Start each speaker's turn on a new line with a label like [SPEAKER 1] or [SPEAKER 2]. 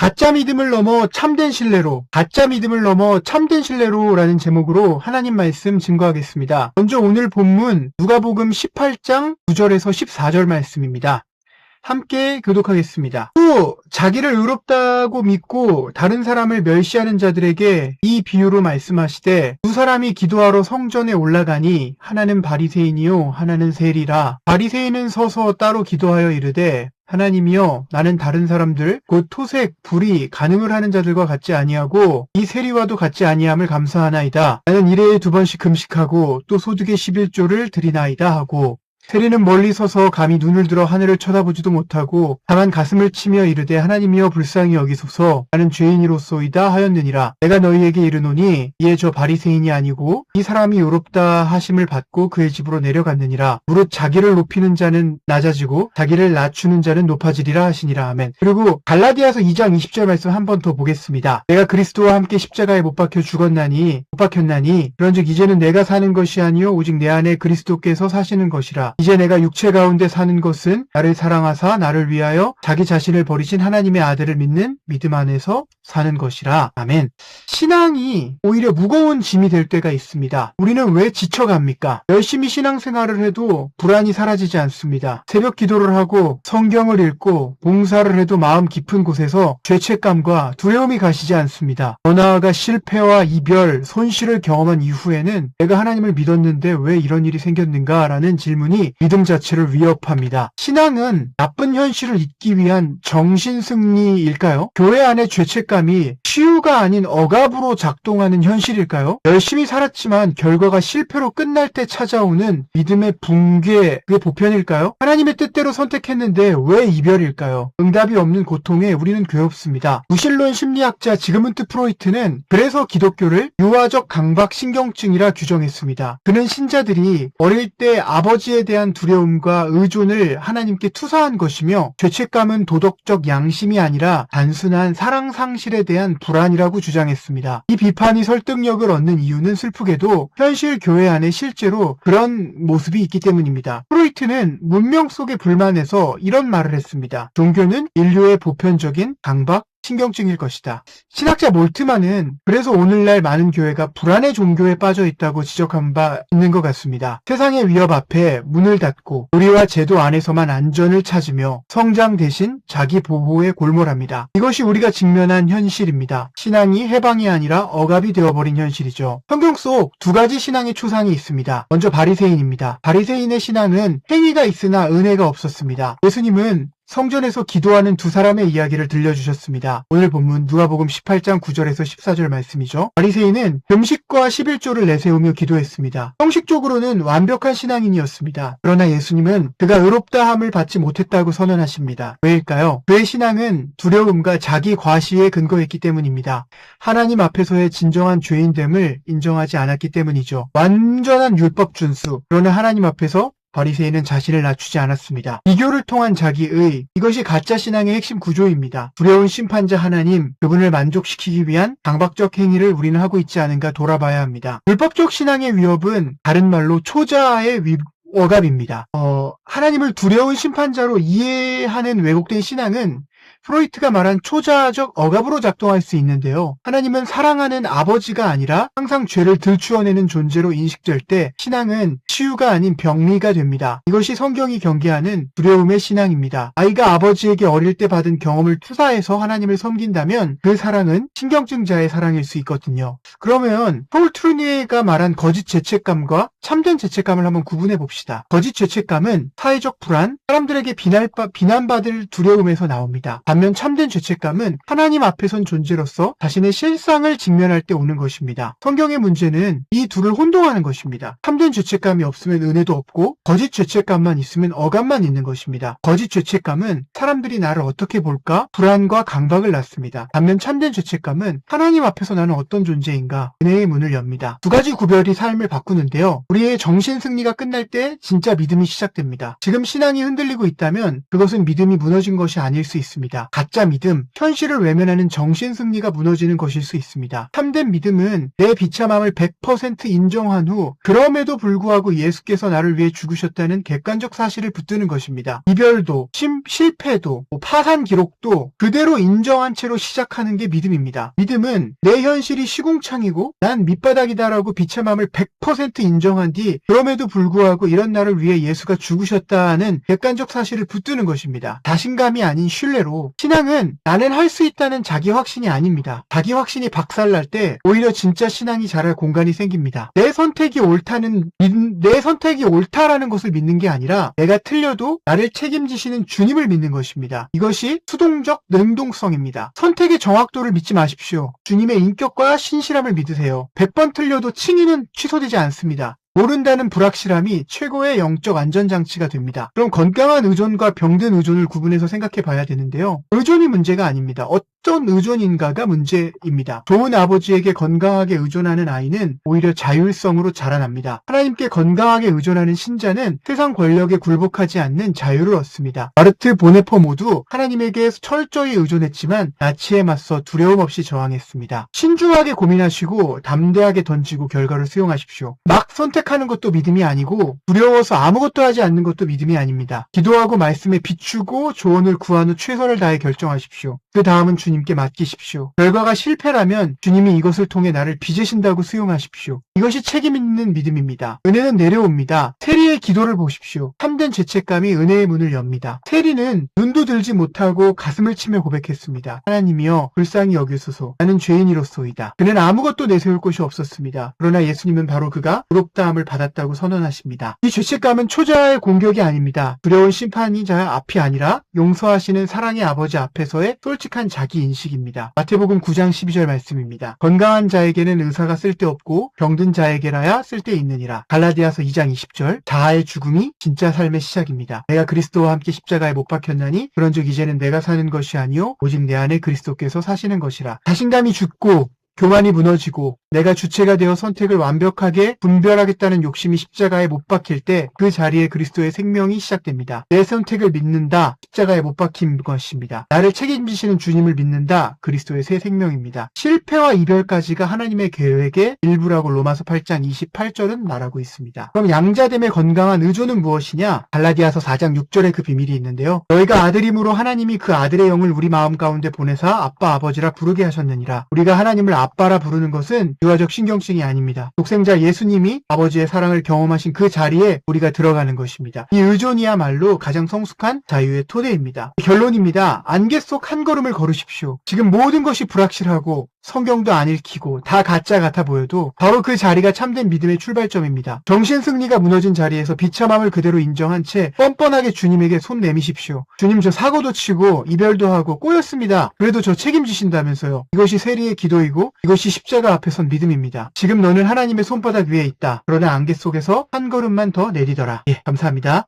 [SPEAKER 1] 가짜 믿음을 넘어 참된 신뢰로, 가짜 믿음을 넘어 참된 신뢰로라는 제목으로 하나님 말씀 증거하겠습니다. 먼저 오늘 본문 누가복음 18장 9절에서 14절 말씀입니다. 함께 교독하겠습니다. 또 자기를 의롭다고 믿고 다른 사람을 멸시하는 자들에게 이 비유로 말씀하시되 두 사람이 기도하러 성전에 올라가니 하나는 바리새인이요 하나는 세리라. 바리새인은 서서 따로 기도하여 이르되 하나님이여 나는 다른 사람들 곧 토색, 불의, 간음을 하는 자들과 같지 아니하고 이 세리와도 같지 아니함을 감사하나이다. 나는 일회에 2번씩 금식하고 또 소득의 11조를 드리나이다 하고 세리는 멀리 서서 감히 눈을 들어 하늘을 쳐다보지도 못하고 다만 가슴을 치며 이르되 하나님이여 불쌍히 여기소서 나는 죄인이로소이다 하였느니라. 내가 너희에게 이르노니 이에 저 바리새인이 아니고 이 사람이 의롭다 하심을 받고 그의 집으로 내려갔느니라. 무릇 자기를 높이는 자는 낮아지고 자기를 낮추는 자는 높아지리라 하시니라. 아멘. 그리고 갈라디아서 2장 20절 말씀 한 번 더 보겠습니다. 내가 그리스도와 함께 십자가에 못 박혔나니 그런즉 이제는 내가 사는 것이 아니요 오직 내 안에 그리스도께서 사시는 것이라. 이제 내가 육체 가운데 사는 것은 나를 사랑하사 나를 위하여 자기 자신을 버리신 하나님의 아들을 믿는 믿음 안에서 사는 것이라. 아멘. 신앙이 오히려 무거운 짐이 될 때가 있습니다. 우리는 왜 지쳐갑니까? 열심히 신앙생활을 해도 불안이 사라지지 않습니다. 새벽 기도를 하고 성경을 읽고 봉사를 해도 마음 깊은 곳에서 죄책감과 두려움이 가시지 않습니다. 더 나아가 실패와 이별, 손실을 경험한 이후에는 내가 하나님을 믿었는데 왜 이런 일이 생겼는가라는 질문이 믿음 자체를 위협합니다. 신앙은 나쁜 현실을 잊기 위한 정신승리일까요? 교회 안의 죄책감이 치유가 아닌 억압으로 작동하는 현실일까요? 열심히 살았지만 결과가 실패로 끝날 때 찾아오는 믿음의 붕괴의 보편일까요? 하나님의 뜻대로 선택했는데 왜 이별일까요? 응답이 없는 고통에 우리는 괴롭습니다. 무신론 심리학자 지그문트 프로이트는 그래서 기독교를 유아적 강박 신경증이라 규정했습니다. 그는 신자들이 어릴 때 아버지에 대한 두려움과 의존을 하나님께 투사한 것이며 죄책감은 도덕적 양심이 아니라 단순한 사랑 상실에 대한 불안이라고 주장했습니다. 이 비판이 설득력을 얻는 이유는 슬프게도 현실 교회 안에 실제로 그런 모습이 있기 때문입니다. 프로이트는 문명 속의 불만에서 이런 말을 했습니다. 종교는 인류의 보편적인 강박, 신경증일 것이다. 신학자 몰트만은 그래서 오늘날 많은 교회가 불안의 종교에 빠져 있다고 지적한 바 있는 것 같습니다. 세상의 위협 앞에 문을 닫고 교리와 제도 안에서만 안전을 찾으며 성장 대신 자기 보호에 골몰합니다. 이것이 우리가 직면한 현실입니다. 신앙이 해방이 아니라 억압이 되어버린 현실이죠. 성경 속 두 가지 신앙의 초상이 있습니다. 먼저 바리새인입니다. 바리새인의 신앙은 행위가 있으나 은혜가 없었습니다. 예수님은 성전에서 기도하는 두 사람의 이야기를 들려주셨습니다. 오늘 본문 누가복음 18장 9절에서 14절 말씀이죠. 바리새인은 금식과 11조를 내세우며 기도했습니다. 형식적으로는 완벽한 신앙인이었습니다. 그러나 예수님은 그가 의롭다함을 받지 못했다고 선언하십니다. 왜일까요? 그의 신앙은 두려움과 자기 과시에 근거했기 때문입니다. 하나님 앞에서의 진정한 죄인됨을 인정하지 않았기 때문이죠. 완전한 율법 준수, 그러나 하나님 앞에서 바리새인은 자신을 낮추지 않았습니다. 비교를 통한 자기의, 이것이 가짜 신앙의 핵심 구조입니다. 두려운 심판자 하나님, 그분을 만족시키기 위한 강박적 행위를 우리는 하고 있지 않은가 돌아봐야 합니다. 불법적 신앙의 위협은 다른 말로 초자아의 억압입니다. 하나님을 두려운 심판자로 이해하는 왜곡된 신앙은 프로이트가 말한 초자아적 억압으로 작동할 수 있는데요. 하나님은 사랑하는 아버지가 아니라 항상 죄를 들추어내는 존재로 인식될 때 신앙은 치유가 아닌 병리가 됩니다. 이것이 성경이 경계하는 두려움의 신앙입니다. 아이가 아버지에게 어릴 때 받은 경험을 투사해서 하나님을 섬긴다면 그 사랑은 신경증자의 사랑일 수 있거든요. 그러면 폴 트루니에가 말한 거짓 죄책감과 참된 죄책감을 한번 구분해 봅시다. 거짓 죄책감은 사회적 불안, 사람들에게 비난받을 두려움에서 나옵니다. 반면 참된 죄책감은 하나님 앞에 선 존재로서 자신의 실상을 직면할 때 오는 것입니다. 성경의 문제는 이 둘을 혼동하는 것입니다. 참된 죄책감이 없으면 은혜도 없고 거짓 죄책감만 있으면 억압만 있는 것입니다. 거짓 죄책감은 사람들이 나를 어떻게 볼까? 불안과 강박을 낳습니다. 반면 참된 죄책감은 하나님 앞에서 나는 어떤 존재인가? 은혜의 문을 엽니다. 두 가지 구별이 삶을 바꾸는데요. 우리의 정신 승리가 끝날 때 진짜 믿음이 시작됩니다. 지금 신앙이 흔들리고 있다면 그것은 믿음이 무너진 것이 아닐 수 있습니다. 있습니다. 가짜 믿음, 현실을 외면하는 정신승리가 무너지는 것일 수 있습니다. 참된 믿음은 내 비참함을 100% 인정한 후 그럼에도 불구하고 예수께서 나를 위해 죽으셨다는 객관적 사실을 붙드는 것입니다. 이별도, 실패도, 파산 기록도 그대로 인정한 채로 시작하는 게 믿음입니다. 믿음은 내 현실이 시궁창이고 난 밑바닥이다라고 비참함을 100% 인정한 뒤 그럼에도 불구하고 이런 나를 위해 예수가 죽으셨다는 객관적 사실을 붙드는 것입니다. 자신감이 아닌 신뢰로. 신앙은 나는 할 수 있다는 자기 확신이 아닙니다. 자기 확신이 박살날 때 오히려 진짜 신앙이 자랄 공간이 생깁니다. 내 선택이 옳다라는 것을 믿는 게 아니라 내가 틀려도 나를 책임지시는 주님을 믿는 것입니다. 이것이 수동적 능동성입니다. 선택의 정확도를 믿지 마십시오. 주님의 인격과 신실함을 믿으세요. 100번 틀려도 칭의는 취소되지 않습니다. 모른다는 불확실함이 최고의 영적 안전장치가 됩니다. 그럼 건강한 의존과 병든 의존을 구분해서 생각해 봐야 되는데요. 의존이 문제가 아닙니다. 어떤 의존인가가 문제입니다. 좋은 아버지에게 건강하게 의존하는 아이는 오히려 자율성으로 자라납니다. 하나님께 건강하게 의존하는 신자는 세상 권력에 굴복하지 않는 자유를 얻습니다. 마르트 보네퍼 모두 하나님에게 철저히 의존했지만 나치에 맞서 두려움 없이 저항했습니다. 신중하게 고민하시고 담대하게 던지고 결과를 수용하십시오. 막 선택하는 것도 믿음이 아니고 두려워서 아무것도 하지 않는 것도 믿음이 아닙니다. 기도하고 말씀에 비추고 조언을 구한 후 최선을 다해 결정하십시오. 그 다음은 주님께 맡기십시오. 결과가 실패라면 주님이 이것을 통해 나를 빚으신다고 수용하십시오. 이것이 책임 있는 믿음입니다. 은혜는 내려옵니다. 세리의 기도를 보십시오. 참된 죄책감이 은혜의 문을 엽니다. 세리는 눈도 들지 못하고 가슴을 치며 고백했습니다. 하나님이여 불쌍히 여기소서. 나는 죄인이로소이다. 그는 아무것도 내세울 곳이 없었습니다. 그러나 예수님은 바로 그가 의롭다함을 받았다고 선언하십니다. 이 죄책감은 초자의 공격이 아닙니다. 두려운 심판이자 앞이 아니라 용서하시는 사랑의 아버지 앞에서의 솔직한 자기 인식입니다. 마태복음 9장 12절 말씀입니다. 건강한 자에게는 의사가 쓸데없고 병든 자에게라야 쓸데있느니라. 갈라디아서 2장 20절. 자아의 죽음이 진짜 삶의 시작입니다. 내가 그리스도와 함께 십자가에 못 박혔나니 그런즉 이제는 내가 사는 것이 아니요 오직 내 안에 그리스도께서 사시는 것이라. 자신감이 죽고 교만이 무너지고 내가 주체가 되어 선택을 완벽하게 분별하겠다는 욕심이 십자가에 못 박힐 때 그 자리에 그리스도의 생명이 시작됩니다. 내 선택을 믿는다. 십자가에 못 박힌 것입니다. 나를 책임지시는 주님을 믿는다. 그리스도의 새 생명입니다. 실패와 이별까지가 하나님의 계획의 일부라고 로마서 8장 28절은 말하고 있습니다. 그럼 양자됨의 건강한 의존은 무엇이냐? 갈라디아서 4장 6절에 그 비밀이 있는데요. 너희가 아들임으로 하나님이 그 아들의 영을 우리 마음 가운데 보내사 아빠 아버지라 부르게 하셨느니라. 우리가 하나님을 아빠라 부르는 것은 유아적 신경증이 아닙니다. 독생자 예수님이 아버지의 사랑을 경험하신 그 자리에 우리가 들어가는 것입니다. 이 의존이야말로 가장 성숙한 자유의 토대입니다. 결론입니다. 안개 속 한 걸음을 걸으십시오. 지금 모든 것이 불확실하고 성경도 안 읽히고 다 가짜 같아 보여도 바로 그 자리가 참된 믿음의 출발점입니다. 정신승리가 무너진 자리에서 비참함을 그대로 인정한 채 뻔뻔하게 주님에게 손 내미십시오. 주님, 저 사고도 치고 이별도 하고 꼬였습니다. 그래도 저 책임지신다면서요. 이것이 세리의 기도이고 이것이 십자가 앞에 선 믿음입니다. 지금 너는 하나님의 손바닥 위에 있다. 그러나 안개 속에서 한 걸음만 더 내디더라. 예, 감사합니다.